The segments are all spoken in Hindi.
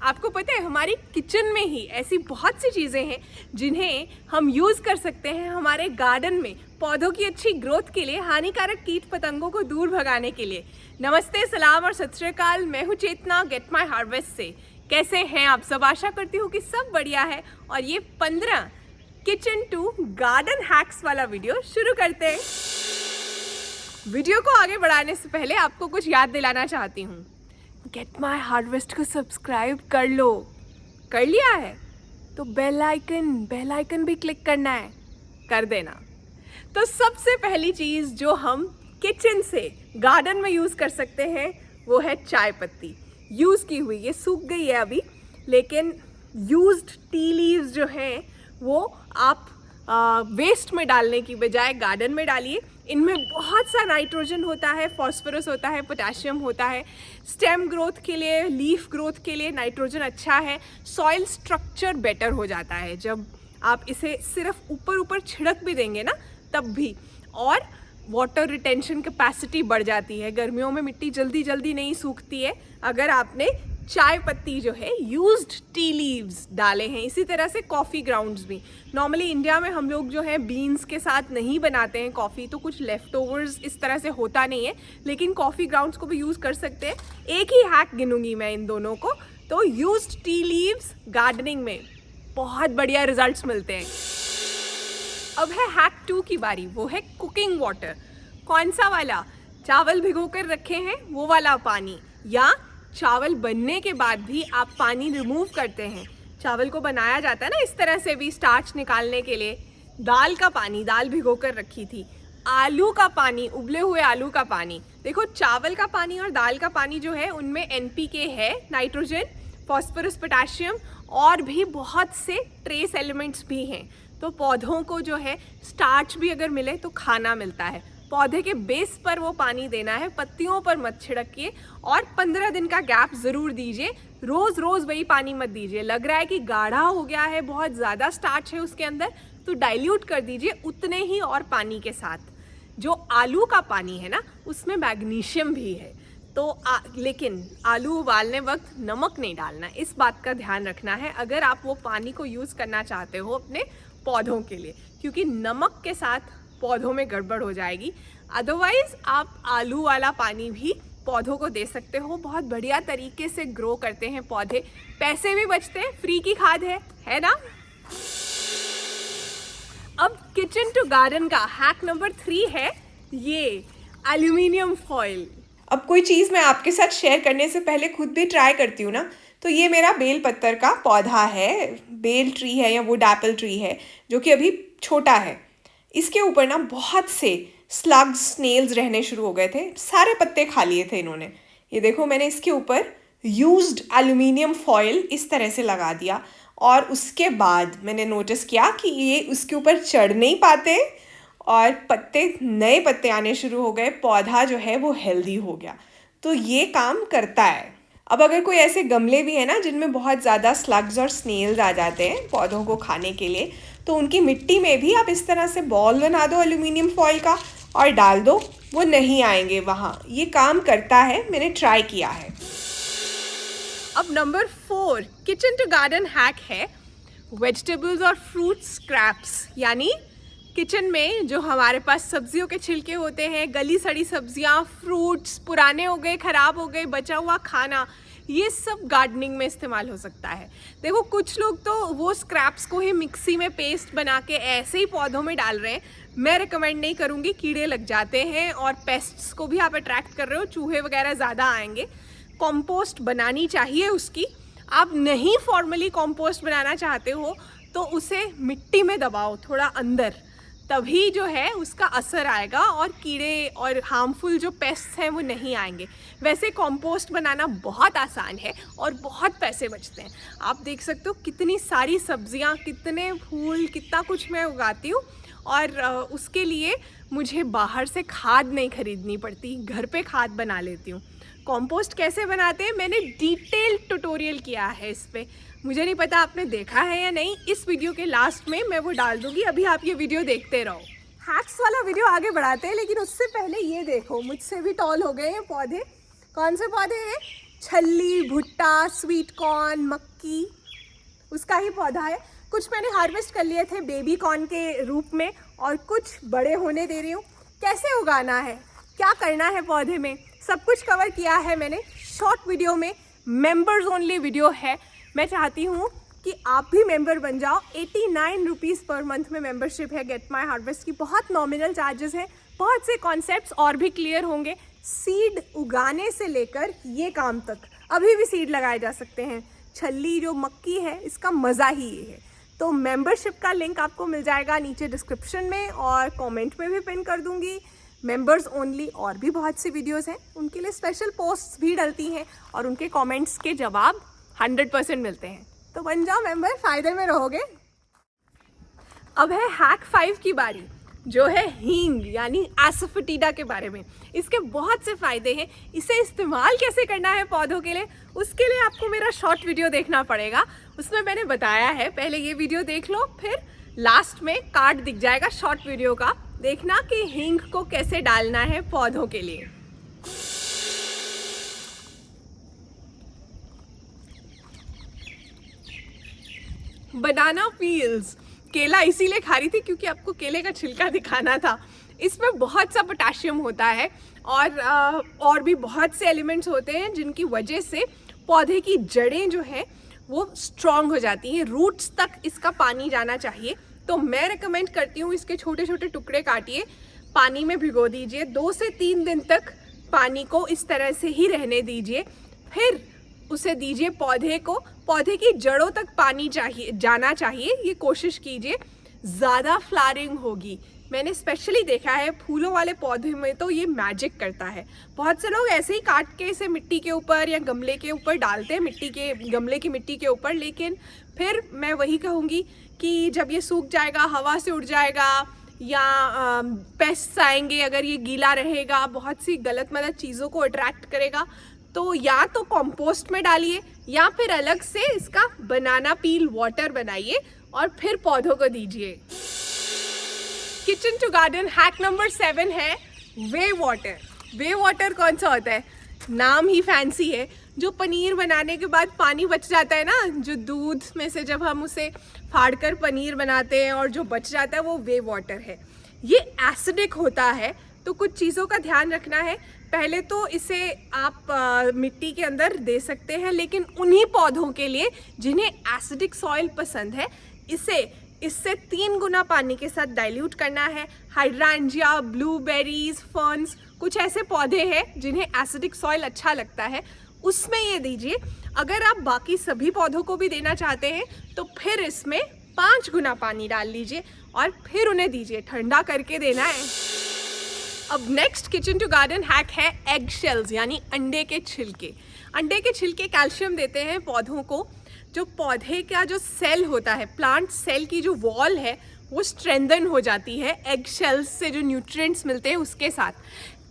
आपको पता है हमारी किचन में ही ऐसी बहुत सी चीज़ें हैं जिन्हें हम यूज़ कर सकते हैं हमारे गार्डन में पौधों की अच्छी ग्रोथ के लिए, हानिकारक कीट पतंगों को दूर भगाने के लिए। नमस्ते, सलाम और सत श्री अकाल। मैं हूँ चेतना गेट माई हार्वेस्ट से। कैसे हैं आप सब? आशा करती हूँ कि सब बढ़िया है। और ये 15 किचन टू गार्डन हैक्स वाला वीडियो शुरू करते हैं। वीडियो को आगे बढ़ाने से पहले आपको कुछ याद दिलाना चाहती हूँ। गेट माई हार्वेस्ट को सब्सक्राइब कर लो। कर लिया है तो बेल आइकन भी क्लिक करना है, कर देना। तो सबसे पहली चीज़ जो हम किचन से गार्डन में यूज़ कर सकते हैं वो है चाय पत्ती। यूज़ की हुई, ये सूख गई है अभी, लेकिन यूज्ड टी लीव्स जो हैं वो आप वेस्ट में डालने की बजाय गार्डन में डालिए। इनमें बहुत सा नाइट्रोजन होता है, फॉस्फोरस होता है, पोटेशियम होता है। स्टेम ग्रोथ के लिए, लीफ ग्रोथ के लिए नाइट्रोजन अच्छा है। सॉइल स्ट्रक्चर बेटर हो जाता है जब आप इसे सिर्फ ऊपर ऊपर छिड़क भी देंगे ना, तब भी। और वाटर रिटेंशन कैपेसिटी बढ़ जाती है। गर्मियों में मिट्टी जल्दी जल्दी नहीं सूखती है अगर आपने चाय पत्ती जो है यूज्ड टी लीव्स डाले हैं। इसी तरह से कॉफ़ी ग्राउंड्स भी। नॉर्मली इंडिया में हम लोग जो है बीन्स के साथ नहीं बनाते हैं कॉफ़ी, तो कुछ लेफ्ट ओवर्स इस तरह से होता नहीं है, लेकिन कॉफ़ी ग्राउंड्स को भी यूज़ कर सकते हैं। एक ही हैक गिनूंगी मैं इन दोनों को। तो यूज्ड टी लीव्स गार्डनिंग में बहुत बढ़िया रिजल्ट्स मिलते हैं। अब है हैक 2 की बारी, वो है कुकिंग वाटर। कौन सा वाला? चावल भिगो कर रखे हैं वो वाला पानी, या चावल बनने के बाद भी आप पानी रिमूव करते हैं। चावल को बनाया जाता है ना इस तरह से भी, स्टार्च निकालने के लिए। दाल का पानी, दाल भिगो कर रखी थी। आलू का पानी, उबले हुए आलू का पानी। देखो, चावल का पानी और दाल का पानी जो है उनमें NPK है, नाइट्रोजन, फॉस्फोरस, पोटेशियम और भी बहुत से ट्रेस एलिमेंट्स भी हैं। तो पौधों को जो है स्टार्च भी अगर मिले तो खाना मिलता है। पौधे के बेस पर वो पानी देना है, पत्तियों पर मत छिड़किए। और 15 दिन का गैप ज़रूर दीजिए। रोज़ रोज़ वही पानी मत दीजिए। लग रहा है कि गाढ़ा हो गया है, बहुत ज़्यादा स्टार्च है उसके अंदर, तो डाइल्यूट कर दीजिए उतने ही और पानी के साथ। जो आलू का पानी है ना, उसमें मैग्नीशियम भी है। तो लेकिन आलू उबालने वक्त नमक नहीं डालना, इस बात का ध्यान रखना है अगर आप वो पानी को यूज़ करना चाहते हो अपने पौधों के लिए, क्योंकि नमक के साथ पौधों में गड़बड़ हो जाएगी। अदरवाइज आप आलू वाला पानी भी पौधों को दे सकते हो। बहुत बढ़िया तरीके से ग्रो करते हैं पौधे, पैसे भी बचते हैं, फ्री की खाद है ना। अब किचन टू गार्डन का हैक नंबर 3 है ये एल्यूमिनियम फॉइल। अब कोई चीज़ मैं आपके साथ शेयर करने से पहले खुद भी ट्राई करती हूँ ना, तो ये मेरा बेल पत्तर का पौधा है, बेल ट्री है या वुड एप्पल ट्री है, जो कि अभी छोटा है। इसके ऊपर ना बहुत से स्लग्स, स्नेल्स रहने शुरू हो गए थे। सारे पत्ते खा लिए थे इन्होंने। ये देखो, मैंने इसके ऊपर यूज्ड एल्यूमिनियम फॉइल इस तरह से लगा दिया, और उसके बाद मैंने नोटिस किया कि ये उसके ऊपर चढ़ नहीं पाते और नए पत्ते आने शुरू हो गए। पौधा जो है वो हेल्दी हो गया। तो ये काम करता है। अब अगर कोई ऐसे गमले भी है ना जिनमें बहुत ज़्यादा स्लग्स और स्नेल्स आ जाते हैं पौधों को खाने के लिए, तो उनकी मिट्टी में भी आप इस तरह से बॉल बना दो एल्यूमिनियम फॉइल का और डाल दो, वो नहीं आएंगे वहाँ। ये काम करता है, मैंने ट्राई किया है। अब number 4 kitchen to garden hack है वेजिटेबल्स और फ्रूट स्क्रैप्स। यानी किचन में जो हमारे पास सब्जियों के छिलके होते हैं, गली सड़ी सब्जियां, फ्रूट्स पुराने हो गए, ख़राब हो गए, बचा हुआ खाना, ये सब गार्डनिंग में इस्तेमाल हो सकता है। देखो, कुछ लोग तो वो स्क्रैप्स को ही मिक्सी में पेस्ट बना के ऐसे ही पौधों में डाल रहे हैं। मैं रिकमेंड नहीं करूँगी, कीड़े लग जाते हैं और पेस्ट्स को भी आप अट्रैक्ट कर रहे हो, चूहे वगैरह ज़्यादा आएंगे। कॉम्पोस्ट बनानी चाहिए उसकी। आप नहीं फॉर्मली कॉम्पोस्ट बनाना चाहते हो तो उसे मिट्टी में दबाओ थोड़ा अंदर, तभी जो है उसका असर आएगा और कीड़े और हार्मफुल जो पेस्ट्स हैं वो नहीं आएंगे। वैसे कंपोस्ट बनाना बहुत आसान है और बहुत पैसे बचते हैं। आप देख सकते हो कितनी सारी सब्जियां, कितने फूल, कितना कुछ मैं उगाती हूँ, और उसके लिए मुझे बाहर से खाद नहीं खरीदनी पड़ती, घर पे खाद बना लेती हूँ। कंपोस्ट कैसे बनाते हैं मैंने डिटेल ट्यूटोरियल किया है इस पर। मुझे नहीं पता आपने देखा है या नहीं, इस वीडियो के लास्ट में मैं वो डाल दूँगी, अभी आप ये वीडियो देखते रहो। हैक्स वाला वीडियो आगे बढ़ाते हैं, लेकिन उससे पहले ये देखो, मुझसे भी टॉल हो गए हैं पौधे। कौन से पौधे हैं? छल्ली, भुट्टा, स्वीट कॉर्न, मक्की, उसका ही पौधा है। कुछ मैंने हार्वेस्ट कर लिए थे बेबी कॉर्न के रूप में और कुछ बड़े होने दे रही हूँ। कैसे उगाना है, क्या करना है पौधे में, सब कुछ कवर किया है मैंने शॉर्ट वीडियो में। मेंबर्स ओनली वीडियो है। मैं चाहती हूँ कि आप भी मेंबर बन जाओ। 89 रुपीज़ पर मंथ में मेंबरशिप है गेट माई हार्वेस्ट की। बहुत नॉमिनल चार्जेस हैं। बहुत से कॉन्सेप्ट्स और भी क्लियर होंगे, सीड उगाने से लेकर ये काम तक। अभी भी सीड लगाए जा सकते हैं। छल्ली जो मक्की है, इसका मज़ा ही ये है। तो मेंबरशिप का लिंक आपको मिल जाएगा नीचे डिस्क्रिप्शन में और कमेंट में भी पिन कर दूंगी। मेंबर्स ओनली और भी बहुत सी वीडियोस हैं, उनके लिए स्पेशल पोस्ट्स भी डलती हैं और उनके कमेंट्स के जवाब 100% मिलते हैं। तो बन जाओ मेंबर, फ़ायदे में रहोगे। अब है हैक 5 की बारी, जो है हींग यानी एसोफेटिडा के बारे में। इसके बहुत से फ़ायदे हैं। इसे इस्तेमाल कैसे करना है पौधों के लिए, उसके लिए आपको मेरा शॉर्ट वीडियो देखना पड़ेगा। उसमें मैंने बताया है। पहले ये वीडियो देख लो, फिर लास्ट में कार्ड दिख जाएगा शॉर्ट वीडियो का। देखना कि हींग को कैसे डालना है पौधों के लिए। बनाना पील्स, केला इसीलिए खा रही थी क्योंकि आपको केले का छिलका दिखाना था। इसमें बहुत सा पोटेशियम होता है और भी बहुत से एलिमेंट्स होते हैं जिनकी वजह से पौधे की जड़ें जो हैं वो स्ट्रॉन्ग हो जाती हैं। रूट्स तक इसका पानी जाना चाहिए। तो मैं रेकमेंड करती हूँ इसके छोटे छोटे टुकड़े काटिए, पानी में भिगो दीजिए, 2 से 3 दिन तक पानी को इस तरह से ही रहने दीजिए। फिर उसे दीजिए पौधे को। पौधे की जड़ों तक पानी जाना चाहिए। ये कोशिश कीजिए, ज़्यादा फ्लावरिंग होगी। मैंने स्पेशली देखा है फूलों वाले पौधे में तो ये मैजिक करता है। बहुत से लोग ऐसे ही काट के इसे मिट्टी के ऊपर या गमले के ऊपर डालते हैं, गमले की मिट्टी के ऊपर। लेकिन फिर मैं वही कहूँगी कि जब ये सूख जाएगा, हवा से उड़ जाएगा या पेस्ट्स आएंगे, अगर ये गीला रहेगा, बहुत सी गलत मलत चीज़ों को अट्रैक्ट करेगा, तो या तो कंपोस्ट में डालिए या फिर अलग से इसका बनाना पील वाटर बनाइए और फिर पौधों को दीजिए। Kitchen to garden hack number 7 है वे वाटर। वे वाटर कौन सा होता है? नाम ही फैंसी है। जो पनीर बनाने के बाद पानी बच जाता है ना, जो दूध में से जब हम उसे फाड़ कर पनीर बनाते हैं और जो बच जाता है वो वे वाटर है। ये एसिडिक होता है, तो कुछ चीज़ों का ध्यान रखना है। पहले तो इसे आप मिट्टी के अंदर दे सकते हैं, लेकिन उन्हीं पौधों के लिए जिन्हें एसिडिक सॉइल पसंद है, इससे 3 गुना पानी के साथ डाइल्यूट करना है। हाइड्रांजिया, ब्लूबेरीज, फर्न्स, कुछ ऐसे पौधे हैं जिन्हें एसिडिक सॉइल अच्छा लगता है, उसमें ये दीजिए। अगर आप बाकी सभी पौधों को भी देना चाहते हैं तो फिर इसमें 5 गुना पानी डाल लीजिए और फिर उन्हें दीजिए। ठंडा करके देना है। अब next kitchen to garden hack है एग शेल्स यानी अंडे के छिलके। अंडे के छिलके कैल्शियम देते हैं पौधों को। जो पौधे का जो सेल होता है, प्लांट सेल की जो वॉल है, वो स्ट्रेंथन हो जाती है एग शेल्स से। जो न्यूट्रिएंट्स मिलते हैं उसके साथ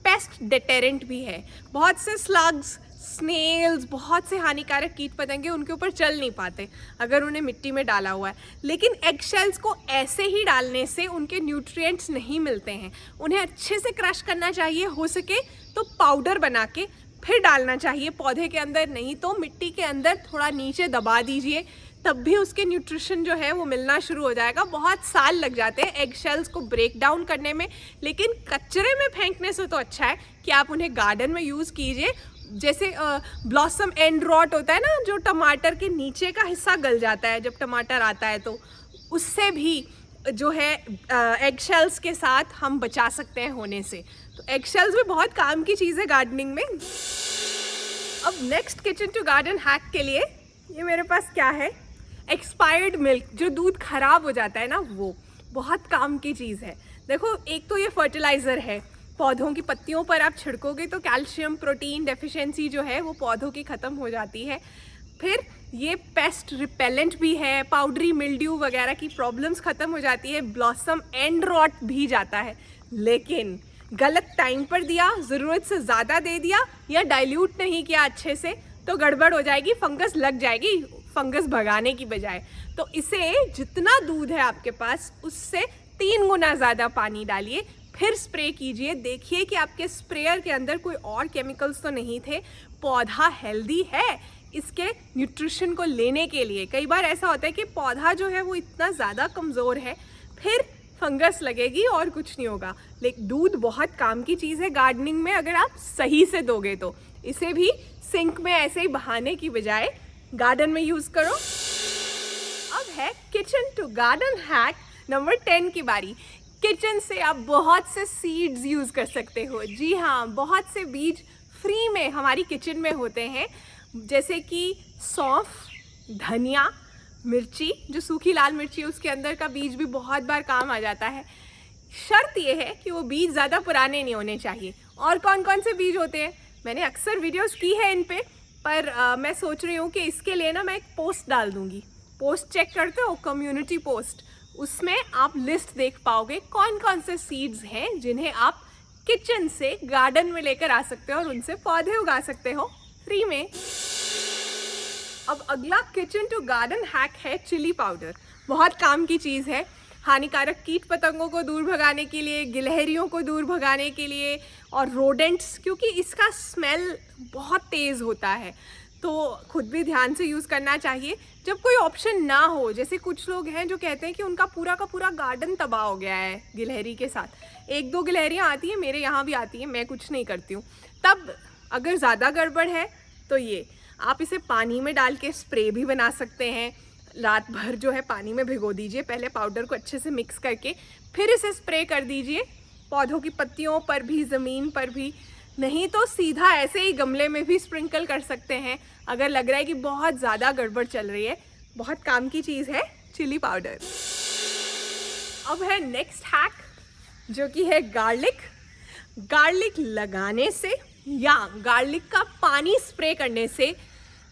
पेस्ट डिटेरेंट भी है। बहुत से स्लग्स, स्नेल्स, बहुत से हानिकारक कीट पतंगे उनके ऊपर चल नहीं पाते अगर उन्हें मिट्टी में डाला हुआ है। लेकिन एग शेल्स को ऐसे ही डालने से उनके न्यूट्रिएंट्स नहीं मिलते हैं। उन्हें अच्छे से क्रश करना चाहिए, हो सके तो पाउडर बना के फिर डालना चाहिए पौधे के अंदर। नहीं तो मिट्टी के अंदर थोड़ा नीचे दबा दीजिए, तब भी उसके न्यूट्रिशन जो है वो मिलना शुरू हो जाएगा। बहुत साल लग जाते हैं एग शेल्स को ब्रेक डाउन करने में, लेकिन कचरे में फेंकने से तो अच्छा है कि आप उन्हें गार्डन में यूज़ कीजिए। जैसे ब्लॉसम एंड रॉट होता है ना, जो टमाटर के नीचे का हिस्सा गल जाता है जब टमाटर आता है, तो उससे भी जो है एग शेल्स के साथ हम बचा सकते हैं होने से। तो एग शेल्स भी बहुत काम की चीज़ है गार्डनिंग में। अब next kitchen to garden hack के लिए ये मेरे पास क्या है, एक्सपायर्ड मिल्क। जो दूध खराब हो जाता है ना, वो बहुत काम की चीज़ है। देखो, एक तो ये फर्टिलाइज़र है, पौधों की पत्तियों पर आप छिड़कोगे तो कैल्शियम प्रोटीन डेफिशिएंसी जो है वो पौधों की ख़त्म हो जाती है। फिर ये पेस्ट रिपेलेंट भी है, पाउडरी मिल्ड्यू वगैरह की प्रॉब्लम्स ख़त्म हो जाती है। ब्लॉसम एंड रॉट भी जाता है। लेकिन गलत टाइम पर दिया, ज़रूरत से ज़्यादा दे दिया या डाइल्यूट नहीं किया अच्छे से, तो गड़बड़ हो जाएगी, फंगस लग जाएगी, फंगस भगाने की बजाय। तो इसे जितना दूध है आपके पास उससे 3 गुना ज़्यादा पानी डालिए, फिर स्प्रे कीजिए। देखिए कि आपके स्प्रेयर के अंदर कोई और केमिकल्स तो नहीं थे। पौधा हेल्दी है इसके न्यूट्रिशन को लेने के लिए। कई बार ऐसा होता है कि पौधा जो है वो इतना ज़्यादा कमज़ोर है, फिर फंगस लगेगी और कुछ नहीं होगा। लेकिन दूध बहुत काम की चीज़ है गार्डनिंग में, अगर आप सही से दोगे तो। इसे भी सिंक में ऐसे ही बहाने की बजाय गार्डन में यूज़ करो। अब है kitchen to garden hack number 10 की बारी। किचन से आप बहुत से सीड्स यूज़ कर सकते हो। जी हाँ, बहुत से बीज फ्री में हमारी किचन में होते हैं, जैसे कि सौंफ, धनिया, मिर्ची, जो सूखी लाल मिर्ची है उसके अंदर का बीज भी बहुत बार काम आ जाता है। शर्त यह है कि वो बीज ज़्यादा पुराने नहीं होने चाहिए। और कौन कौन से बीज होते हैं, मैंने अक्सर वीडियोस की है इन पे, पर मैं सोच रही हूँ कि इसके लिए ना मैं एक पोस्ट डाल दूँगी। पोस्ट चेक करते हो, कम्युनिटी पोस्ट, उसमें आप लिस्ट देख पाओगे कौन कौन से सीड्स हैं जिन्हें आप किचन से गार्डन में लेकर आ सकते हो और उनसे पौधे उगा सकते हो फ्री में। अब अगला किचन टू गार्डन हैक है चिली पाउडर। बहुत काम की चीज़ है हानिकारक कीट पतंगों को दूर भगाने के लिए, गिलहरियों को दूर भगाने के लिए और रोडेंट्स, क्योंकि इसका स्मेल बहुत तेज़ होता है, तो खुद भी ध्यान से यूज़ करना चाहिए। जब कोई ऑप्शन ना हो, जैसे कुछ लोग हैं जो कहते हैं कि उनका पूरा का पूरा गार्डन तबाह हो गया है गिलहरी के साथ। 1-2 गिलहरियाँ आती हैं, मेरे यहाँ भी आती हैं, मैं कुछ नहीं करती हूँ। तब अगर ज़्यादा गड़बड़ है तो ये आप इसे पानी में डाल के स्प्रे भी बना सकते हैं। रात भर जो है पानी में भिगो दीजिए पहले पाउडर को अच्छे से मिक्स करके, फिर इसे स्प्रे कर दीजिए पौधों की पत्तियों पर भी, ज़मीन पर भी। नहीं तो सीधा ऐसे ही गमले में भी स्प्रिंकल कर सकते हैं अगर लग रहा है कि बहुत ज़्यादा गड़बड़ चल रही है। बहुत काम की चीज़ है चिली पाउडर। अब है नेक्स्ट हैक, जो कि है गार्लिक। गार्लिक लगाने से या गार्लिक का पानी स्प्रे करने से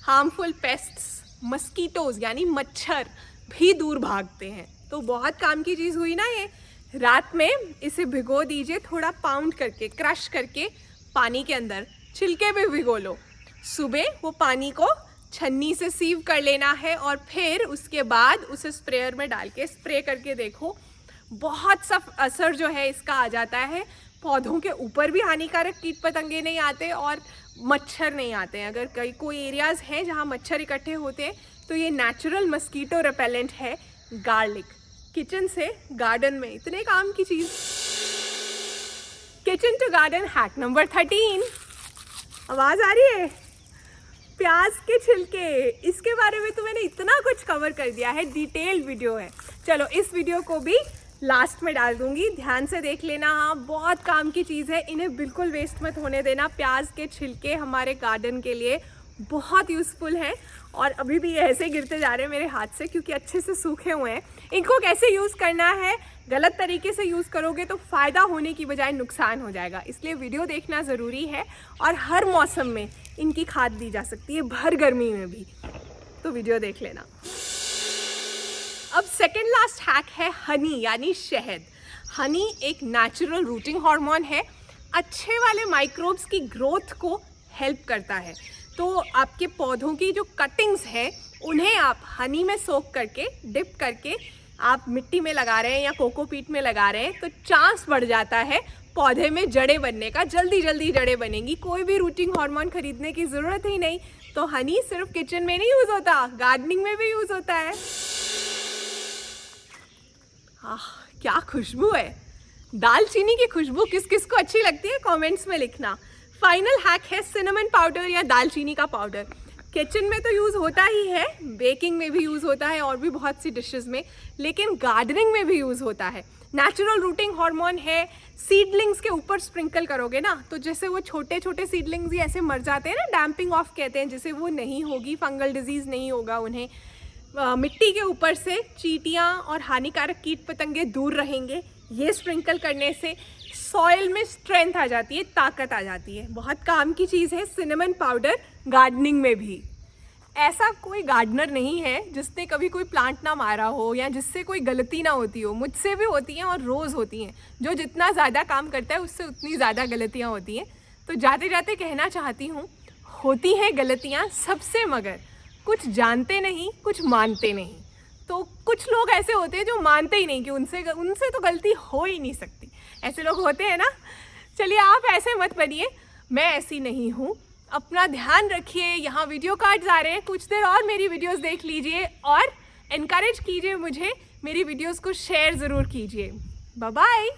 हार्मफुल पेस्ट्स, मस्कीटोज यानी मच्छर भी दूर भागते हैं। तो बहुत काम की चीज़ हुई ना ये। रात में इसे भिगो दीजिए, थोड़ा पाउंड करके, क्रश करके पानी के अंदर, छिलके भी भिगो लो। सुबह वो पानी को छन्नी से सीव कर लेना है और फिर उसके बाद उसे स्प्रेयर में डाल के स्प्रे करके देखो, बहुत सा असर जो है इसका आ जाता है। पौधों के ऊपर भी हानिकारक कीट पतंगे नहीं आते और मच्छर नहीं आते हैं। अगर कोई एरियाज़ हैं जहाँ मच्छर इकट्ठे होते हैं तो ये नेचुरल मस्कीटो रिपेलेंट है गार्लिक। किचन से गार्डन में इतने काम की चीज़। Kitchen to garden hack number 13। आवाज़ आ रही है? प्याज के छिलके, इसके बारे में तो मैंने इतना कुछ कवर कर दिया है, डिटेल्ड वीडियो है। चलो इस वीडियो को भी लास्ट में डाल दूंगी, ध्यान से देख लेना। हाँ, बहुत काम की चीज़ है, इन्हें बिल्कुल वेस्ट मत होने देना। प्याज के छिलके हमारे गार्डन के लिए बहुत यूज़फुल हैं और अभी भी ऐसे गिरते जा रहे हैं मेरे हाथ से क्योंकि अच्छे से सूखे हुए हैं। इनको कैसे यूज़ करना है, गलत तरीके से यूज़ करोगे तो फ़ायदा होने की बजाय नुकसान हो जाएगा, इसलिए वीडियो देखना ज़रूरी है। और हर मौसम में इनकी खाद दी जा सकती है, भर गर्मी में भी, तो वीडियो देख लेना। अब सेकेंड लास्ट हैक है हनी यानी शहद। हनी एक नेचुरल रूटिंग हार्मोन है, अच्छे वाले माइक्रोब्स की ग्रोथ को हेल्प करता है। तो आपके पौधों की जो कटिंग्स हैं उन्हें आप हनी में सोक करके, डिप करके आप मिट्टी में लगा रहे हैं या कोकोपीट में लगा रहे हैं तो चांस बढ़ जाता है पौधे में जड़ें बनने का। जल्दी जल्दी जड़ें बनेंगी, कोई भी रूटिंग हार्मोन खरीदने की ज़रूरत ही नहीं। तो हनी सिर्फ किचन में नहीं यूज़ होता, गार्डनिंग में भी यूज़ होता है। क्या खुशबू है, दालचीनी की खुशबू। किस किस को अच्छी लगती है कमेंट्स में लिखना। फाइनल हैक है सिनेमन पाउडर या दालचीनी का पाउडर। किचन में तो यूज़ होता ही है, बेकिंग में भी यूज़ होता है और भी बहुत सी डिशेस में, लेकिन गार्डनिंग में भी यूज़ होता है। नेचुरल रूटिंग हार्मोन है। सीडलिंग्स के ऊपर स्प्रिंकल करोगे ना तो जैसे वो छोटे छोटे सीडलिंग्स ही ऐसे मर जाते हैं ना, डैम्पिंग ऑफ कहते हैं, जैसे वो नहीं होगी, फंगल डिजीज़ नहीं होगा उन्हें। मिट्टी के ऊपर से चींटियाँ और हानिकारक कीट पतंगे दूर रहेंगे। ये स्प्रिंकल करने से सॉइल में स्ट्रेंथ आ जाती है, ताकत आ जाती है। बहुत काम की चीज़ है सिनेमन पाउडर गार्डनिंग में भी। ऐसा कोई गार्डनर नहीं है जिसने कभी कोई प्लांट ना मारा हो या जिससे कोई गलती ना होती हो। मुझसे भी होती हैं और रोज़ होती हैं। जो जितना ज़्यादा काम करता है उससे उतनी ज़्यादा गलतियाँ होती हैं। तो जाते जाते कहना चाहती हूँ, होती हैं गलतियाँ सबसे, मगर कुछ जानते नहीं, कुछ मानते नहीं। तो कुछ लोग ऐसे होते हैं जो मानते ही नहीं कि उनसे तो गलती हो ही नहीं सकती। ऐसे लोग होते हैं ना। चलिए आप ऐसे मत बनिए, मैं ऐसी नहीं हूँ। अपना ध्यान रखिए। यहाँ वीडियो कार्ड्स आ रहे हैं, कुछ देर और मेरी वीडियोस देख लीजिए और एनकरेज कीजिए मुझे, मेरी वीडियोस को शेयर ज़रूर कीजिए। Bye bye.